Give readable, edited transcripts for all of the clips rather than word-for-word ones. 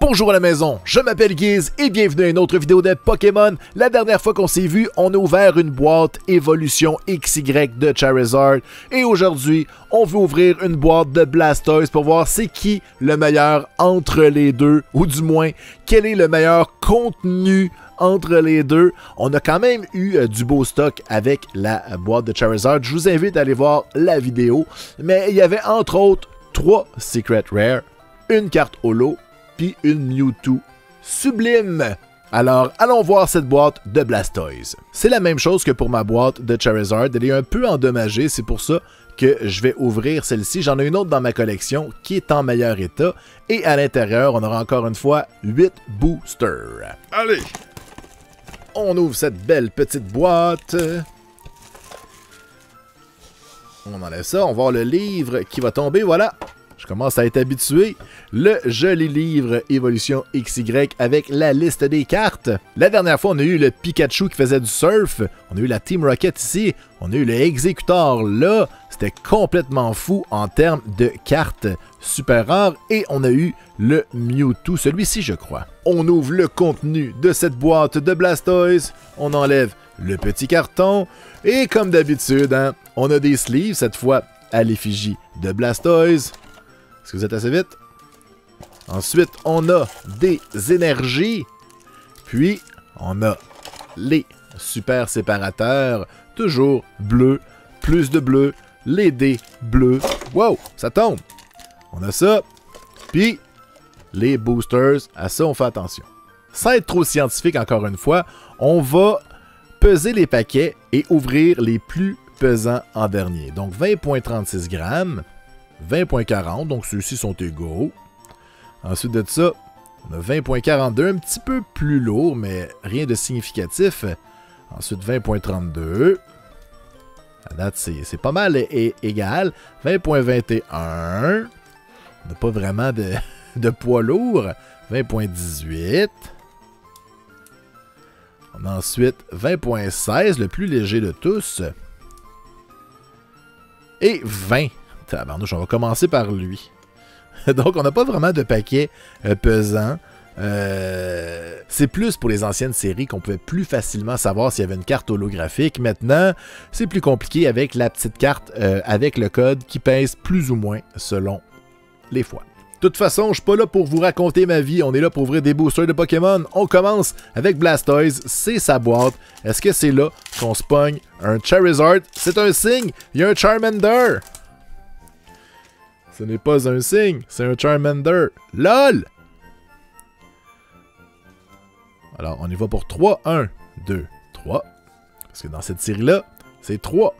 Bonjour à la maison, je m'appelle Guiz et bienvenue à une autre vidéo de Pokémon. La dernière fois qu'on s'est vu, on a ouvert une boîte Évolution XY de Charizard et aujourd'hui, on veut ouvrir une boîte de Blastoise pour voir c'est qui le meilleur entre les deux, ou du moins, quel est le meilleur contenu entre les deux. On a quand même eu du beau stock avec la boîte de Charizard. Je vous invite à aller voir la vidéo, mais il y avait entre autres 3 Secret Rare, une carte holo, puis une Mewtwo sublime. Alors, allons voir cette boîte de Blastoise. C'est la même chose que pour ma boîte de Charizard. Elle est un peu endommagée, c'est pour ça que je vais ouvrir celle-ci. J'en ai une autre dans ma collection qui est en meilleur état. Et à l'intérieur, on aura encore une fois 8 boosters. Allez! On ouvre cette belle petite boîte. On enlève ça, on va voir le livre qui va tomber, voilà. Je commence à être habitué. Le joli livre Évolution XY avec la liste des cartes. La dernière fois, on a eu le Pikachu qui faisait du surf. On a eu la Team Rocket ici. On a eu le Executor là. C'était complètement fou en termes de cartes super rares. Et on a eu le Mewtwo, celui-ci je crois. On ouvre le contenu de cette boîte de Blastoise. On enlève le petit carton. Et comme d'habitude, hein, on a des sleeves, cette fois à l'effigie de Blastoise. Est-ce que vous êtes assez vite? Ensuite, on a des énergies. Puis, on a les super séparateurs. Toujours bleu, plus de bleu, les dés bleus. Wow, ça tombe. On a ça. Puis, les boosters. À ça, on fait attention. Sans être trop scientifique, encore une fois, on va peser les paquets et ouvrir les plus pesants en dernier. Donc, 20,36 grammes. 20,40, donc ceux-ci sont égaux. Ensuite de ça, on a 20,42, un petit peu plus lourd, mais rien de significatif. Ensuite, 20,32. À date, c'est pas mal égal. 20,21. On n'a pas vraiment de poids lourd. 20,18. On a ensuite 20,16, le plus léger de tous. Et 20. Tabarnouche, on va commencer par lui. Donc, on n'a pas vraiment de paquet pesant. C'est plus pour les anciennes séries qu'on pouvait plus facilement savoir s'il y avait une carte holographique. Maintenant, c'est plus compliqué avec la petite carte avec le code qui pèse plus ou moins selon les fois. De toute façon, je suis pas là pour vous raconter ma vie. On est là pour ouvrir des boosters de Pokémon. On commence avec Blastoise. C'est sa boîte. Est-ce que c'est là qu'on se pogne un Charizard? C'est un signe. Il y a un Charmander. Ce n'est pas un signe, c'est un Charmander. LOL! Alors, on y va pour 3. 1, 2, 3. Parce que dans cette série-là, c'est 3.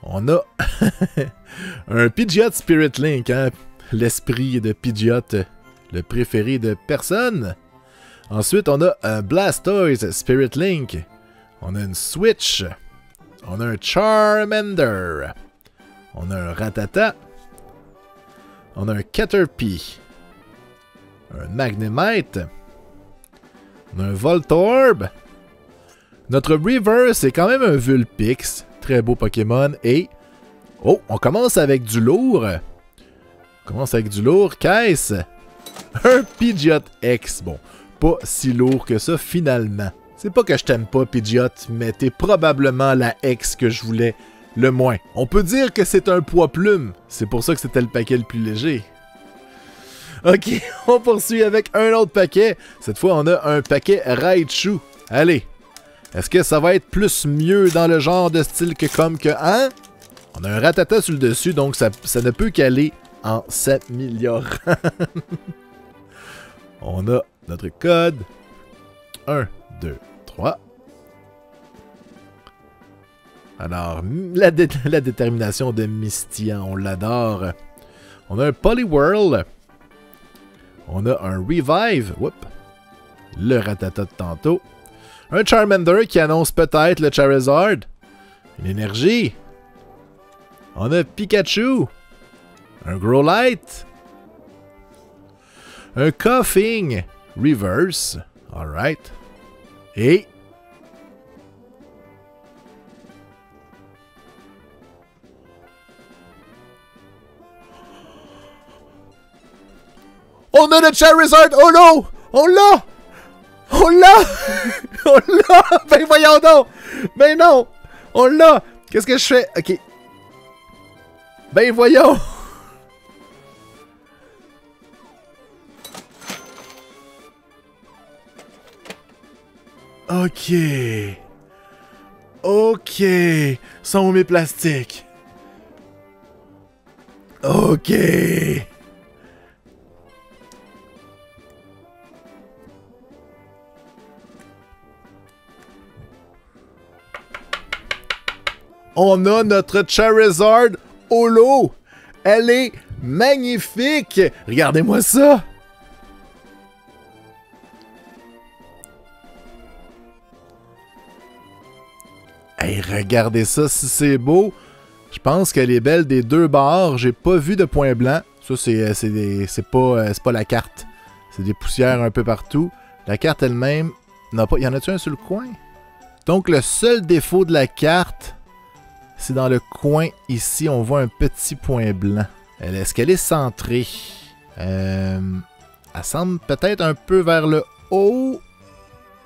On a un Pidgeot Spirit Link, hein? L'esprit de Pidgeot, le préféré de personne. Ensuite, on a un Blastoise Spirit Link. On a une Switch. On a un Charmander. On a un Rattata. On a un Caterpie. Un Magnemite. On a un Voltorb. Notre Reverse est quand même un Vulpix. Très beau Pokémon. Et... oh, on commence avec du lourd. On commence avec du lourd. Qu'est-ce? Un Pidgeot X. Bon, pas si lourd que ça finalement. C'est pas que je t'aime pas, Pidgeot, mais t'es probablement la X que je voulais le moins. On peut dire que c'est un poids plume. C'est pour ça que c'était le paquet le plus léger. Ok, on poursuit avec un autre paquet. Cette fois, on a un paquet Raichu. Allez, est-ce que ça va être plus mieux dans le genre de style que comme que... hein? On a un Rattata sur le dessus, donc ça ne peut qu'aller en s'améliorant. On a notre code. 1, 2, 3. Alors, la détermination de Misty, hein, on l'adore. On a un Poliwhirl. On a un Revive. Whoop. Le Rattata de tantôt. Un Charmander qui annonce peut-être le Charizard. Une énergie. On a Pikachu. Un Growlite. Un Coughing Reverse. Alright. Et... On a le Charizard Holo! On l'a! On l'a! On l'a! Ben voyons donc! Ben non! On l'a! Qu'est-ce que je fais? Ok. Ben voyons! Ok. Ok. Sont où mes plastiques? Ok. On a notre Charizard Holo. Elle est magnifique. Regardez-moi ça. Hey, regardez ça, si c'est beau. Je pense qu'elle est belle des deux bords. J'ai pas vu de point blanc. Ça, c'est pas la carte. C'est des poussières un peu partout. La carte elle-même... Non, pas. Y en a-tu un sur le coin? Donc, le seul défaut de la carte, c'est dans le coin ici, on voit un petit point blanc. Est-ce qu'elle est centrée? Elle semble peut-être un peu vers le haut.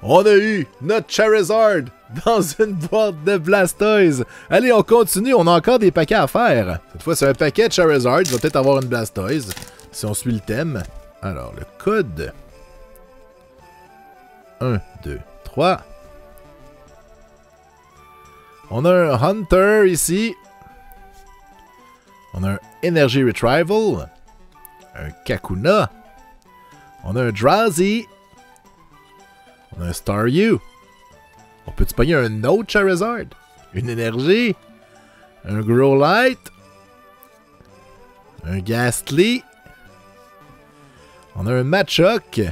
On a eu notre Charizard dans une boîte de Blastoise. Allez, on continue. On a encore des paquets à faire. Cette fois, c'est un paquet de Charizard. Il va peut-être avoir une Blastoise, si on suit le thème. Alors, le code. 1, 2, 3. On a un Hunter ici. On a un Energy Retrieval. Un Kakuna. On a un Drowsy. On a un Staryu. On peut-tu pogner un autre Charizard? Une énergie. Un Growlite. Un Ghastly. On a un Machoke.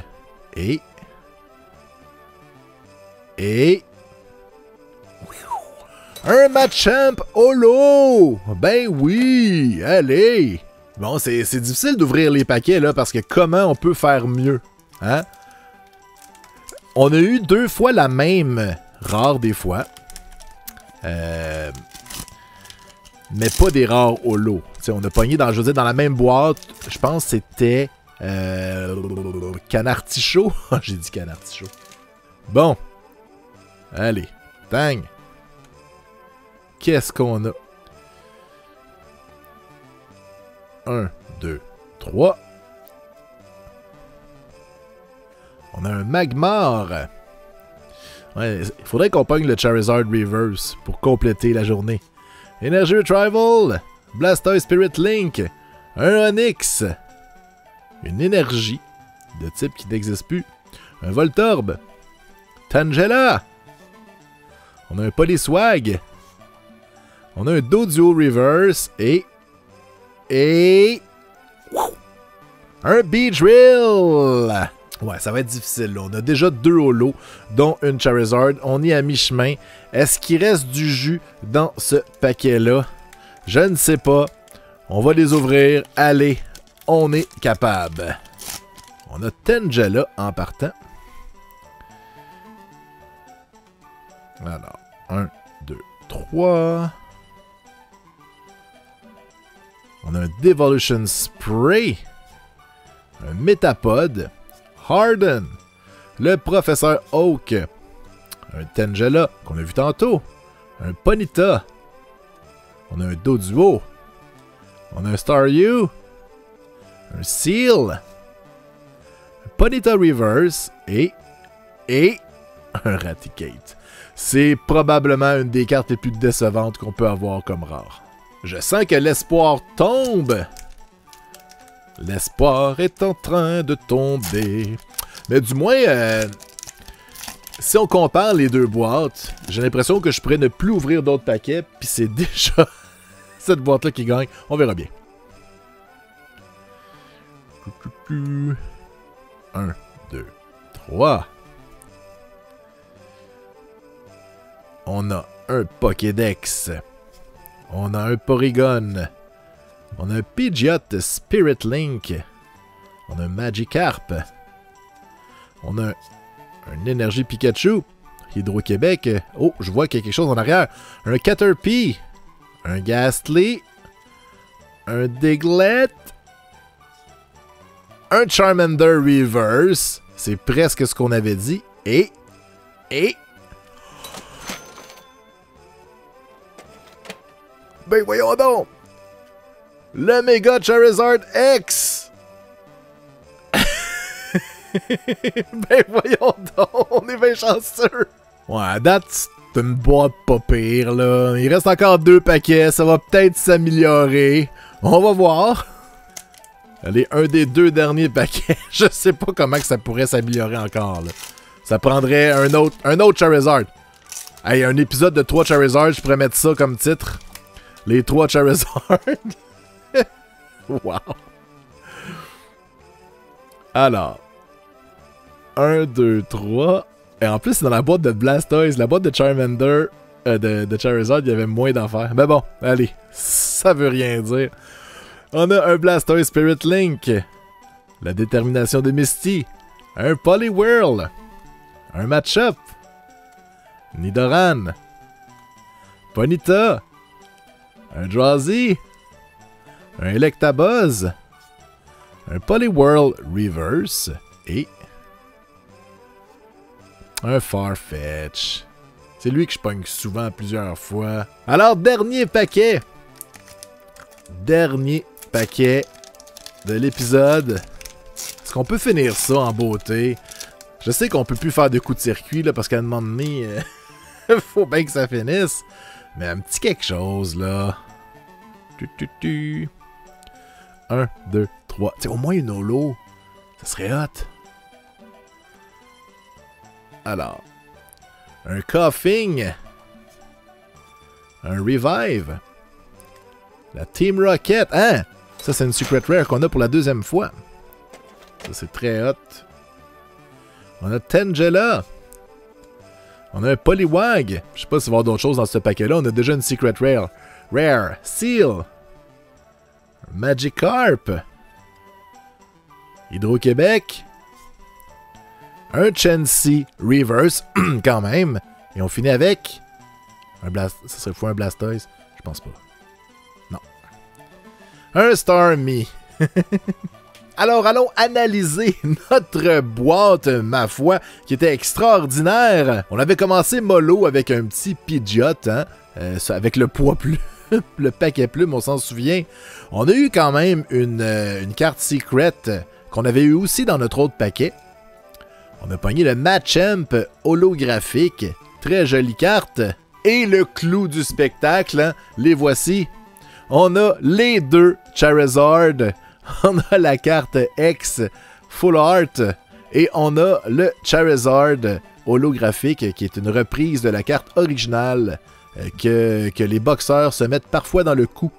Et... un Machamp Holo! Ben oui! Allez! Bon, c'est difficile d'ouvrir les paquets, là, parce que comment on peut faire mieux? Hein? On a eu 2 fois la même rare des fois. Mais pas des rares holo. T'sais, on a pogné dans, je veux dire, dans la même boîte. Je pense que c'était Canartichaud. J'ai dit Canartichaud. Bon. Allez. Tang. Qu'est-ce qu'on a? 1, 2, 3. On a un Magmar. Ouais, il faudrait qu'on pogne le Charizard Reverse pour compléter la journée. Energy Retrieval. Blastoise Spirit Link. Un Onix. Une énergie de type qui n'existe plus. Un Voltorb. Tangela. On a un Poliwag. On a un Doduo Reverse et un Beedrill. Ouais, ça va être difficile, là. On a déjà 2 holos, dont une Charizard. On est à mi-chemin. Est-ce qu'il reste du jus dans ce paquet-là? Je ne sais pas. On va les ouvrir. Allez, on est capable. On a Tangela en partant. Alors, 1, 2, 3. On a un Devolution Spray. Un Metapod. Harden. Le Professeur Oak. Un Tangela qu'on a vu tantôt. Un Ponyta. On a un Doduo. On a un Staryu. Un Seal. Un Ponyta Reverse. Et un Raticate. C'est probablement une des cartes les plus décevantes qu'on peut avoir comme rare. Je sens que l'espoir tombe. L'espoir est en train de tomber. Mais du moins, si on compare les 2 boîtes, j'ai l'impression que je pourrais ne plus ouvrir d'autres paquets, puis c'est déjà cette boîte-là qui gagne. On verra bien. 1, 2, 3. On a un Pokédex. On a un Porygon. On a un Pidgeot Spirit Link. On a un Magikarp. On a un Énergie Pikachu. Hydro-Québec. Oh, je vois qu'il y a quelque chose en arrière. Un Caterpie. Un Ghastly. Un Diglett. un Charmander Reverse. C'est presque ce qu'on avait dit. Et... Ben voyons donc! Le Mega Charizard X! Ben voyons donc! On est bien chanceux! Ouais, à date, c'est une boîte pas pire, là. Il reste encore 2 paquets, ça va peut-être s'améliorer. On va voir. Allez, un des 2 derniers paquets. Je sais pas comment que ça pourrait s'améliorer encore, là. Ça prendrait un autre Charizard. Hey, un épisode de 3 Charizard, je pourrais mettre ça comme titre. Les 3 Charizard. Wow. Alors. 1, 2, 3. Et en plus, c'est dans la boîte de Blastoise. La boîte de Charmander, de Charizard, il y avait moins d'affaires. Mais bon, allez. Ça veut rien dire. On a un Blastoise Spirit Link. La détermination de Misty. Un Poliwhirl. Un Matchup. Nidoran. Ponyta. Un Drowsy. Un Electabuzz. Un Poliwhirl Reverse. Et... un Farfetch. C'est lui que je pogne souvent plusieurs fois. Alors, dernier paquet. Dernier paquet de l'épisode. Est-ce qu'on peut finir ça en beauté? Je sais qu'on peut plus faire de coups de circuit, là, parce qu'à un moment donné, faut bien que ça finisse. Mais un petit quelque chose, là. 1, 2, 3. T'sais, au moins une holo. Ça serait hot. Alors. Un Coughing. Un Revive. La Team Rocket. Hein? Ça, c'est une Secret Rare qu'on a pour la 2e fois. Ça, c'est très hot. On a Tangela. On a un Poliwag. Je sais pas s'il va y avoir d'autres choses dans ce paquet-là. On a déjà une Secret Rare. Rare. Seal. Magikarp. Hydro-Québec. Un Chansey Reverse. Quand même. Et on finit avec... un Blast... ça serait fou un Blastoise? Je pense pas. Non. Un Starmie. Alors, allons analyser notre boîte, ma foi, qui était extraordinaire. On avait commencé mollo avec un petit Pidgeot, hein, avec le poids plume, le paquet plume, on s'en souvient. On a eu quand même une carte secret qu'on avait eu aussi dans notre autre paquet. On a pogné le Machamp holographique, très jolie carte. Et le clou du spectacle, hein, les voici. On a les 2 Charizard. On a la carte X Full Art et on a le Charizard holographique qui est une reprise de la carte originale que les boxeurs se mettent parfois dans le cou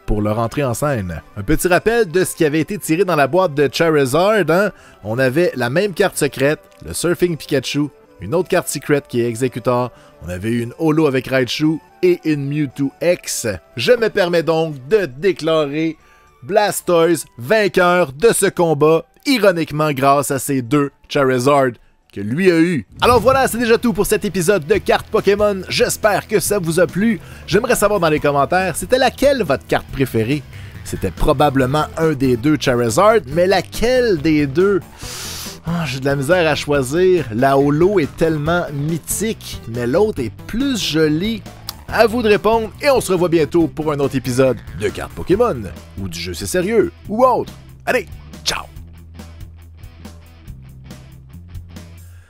pour leur entrée en scène. Un petit rappel de ce qui avait été tiré dans la boîte de Charizard. Hein? On avait la même carte secrète, le Surfing Pikachu, une autre carte secrète qui est Executor, on avait eu une holo avec Raichu et une Mewtwo X. Je me permets donc de déclarer Blastoise vainqueur de ce combat, ironiquement grâce à ces 2 Charizard que lui a eu. Alors voilà, c'est déjà tout pour cet épisode de cartes Pokémon. J'espère que ça vous a plu. J'aimerais savoir dans les commentaires, c'était laquelle votre carte préférée? C'était probablement un des 2 Charizard, mais laquelle des 2? Oh, j'ai de la misère à choisir. La holo est tellement mythique, mais l'autre est plus jolie. À vous de répondre et on se revoit bientôt pour un autre épisode de cartes Pokémon, ou du jeu c'est sérieux, ou autre. Allez, ciao!